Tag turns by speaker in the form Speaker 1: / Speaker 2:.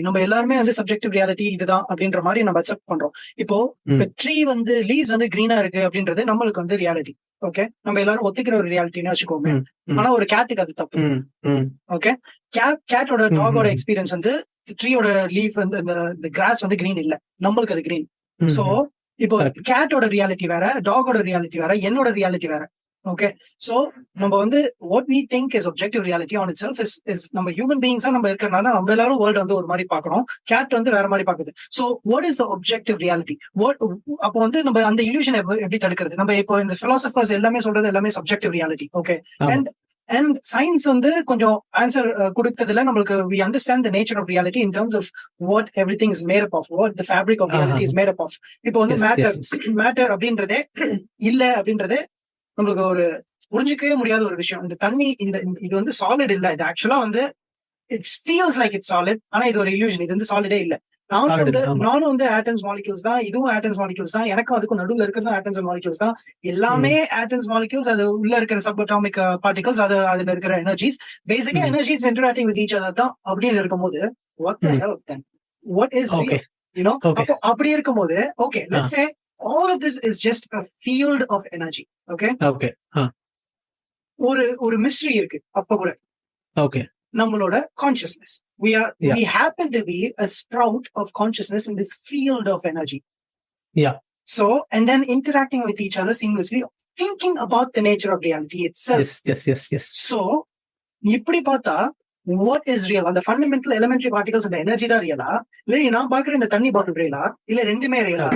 Speaker 1: நம்ம எல்லாருமே வந்து சப்ஜெக்டிவ் ரியாலிட்டி இதுதான் அப்படின்ற மாதிரி நம்ம அக்செப்ட் பண்றோம். இப்போ ட்ரீ வந்து லீவ்ஸ் வந்து கிரீனா இருக்கு அப்படின்றது நம்மளுக்கு வந்து ரியாலிட்டி. ஓகே, நம்ம எல்லாரும் ஒத்துக்கிற ஒரு ரியாலிட்டின்னு வச்சுக்கோங்க. ஆனா ஒரு கேட்டுக்கு அது தப்பு. ஓகே, கேட்டோட டாகோட எக்ஸ்பீரியன்ஸ் வந்து ட்ரீயோட லீஃப் வந்து இந்த கிராஸ் வந்து கிரீன் இல்ல, நம்மளுக்கு அது கிரீன். சோ இப்போ கேட்டோட ரியாலிட்டி வேற, டாகோட ரியாலிட்டி வேற, என்னோட ரியாலிட்டி வேற. ஓகே, சோ நம்ம வந்து what we think is objective reality on itself is நம்ம ஹியூமன் பீயிங்ஸா நம்ம இருக்கறனால நம்ம எல்லாரும் வேர்ல்ட் வந்து ஒரு மாதிரி பாக்குறோம், கேட் வந்து வேற மாதிரி பாக்குது. So what is the objective reality? அப்போ வந்து நம்ம அந்த illusion எப்படி தடுக்கிறது? நம்ம இப்போ இந்த philosophers எல்லாமே சொல்றது எல்லாமே subjective reality. Okay, and science வந்து கொஞ்சம் ஆன்சர் கொடுத்ததுல நம்மளுக்கு we understand the nature of reality in terms of what everything is made up of, what the fabric of reality is made up of. இப்போ வந்து matter அப்படின்றதே இல்ல அப்படின்றதே நம்மளுக்கு ஒரு புரிஞ்சிக்கவே முடியாத ஒரு விஷயம். இந்த தண்ணி இது வந்து சாலிட் இல்ல, இது ஆக்சுவலா வந்து it's feels like it's solid, ஆனா இது ஒரு இல்யூஷன், இது வந்து சாலிடே இல்ல. நானும் வந்து ஆட்டம்ஸ் மாலிக்யூல்ஸ் தான், இதுவும் ஆட்டம்ஸ் மாலிக்யூல்ஸ் தான், எனக்கும் அதுக்கும் நடுவில் இருக்கிறது ஆட்டம்ஸ் மாலிக்யூல்ஸ் தான், எல்லாமே ஆட்டம்ஸ் மாலிக்யூல்ஸ், அது உள்ள இருக்கிற சப் அட்டாமிக் பார்ட்டிகல்ஸ், அதுல இருக்கிற எனர்ஜிஸ், பேசிக்கா energies interacting with each other தான். அப்படின்னு இருக்கும்போது what the hell then? What is real? You know, அப்படி இருக்கும்போது okay, let's say all of this is just a field of energy. Okay, ஒரு mystery இருக்கு அப்ப கூட. ஓகே, நம்மளோட consciousness, we happen to be a sprout of consciousness in this field of energy. So and then interacting with each other seamlessly, thinking about the nature of reality itself. Yes. So இப்படி பார்த்தா what is real? அந்த fundamental elementary particles, அந்த energy தான் ரியலா, இல்ல நான் பாக்குற இந்த தண்ணி பாட்டில் ரியலா, இல்ல ரெண்டுமே ரியலா?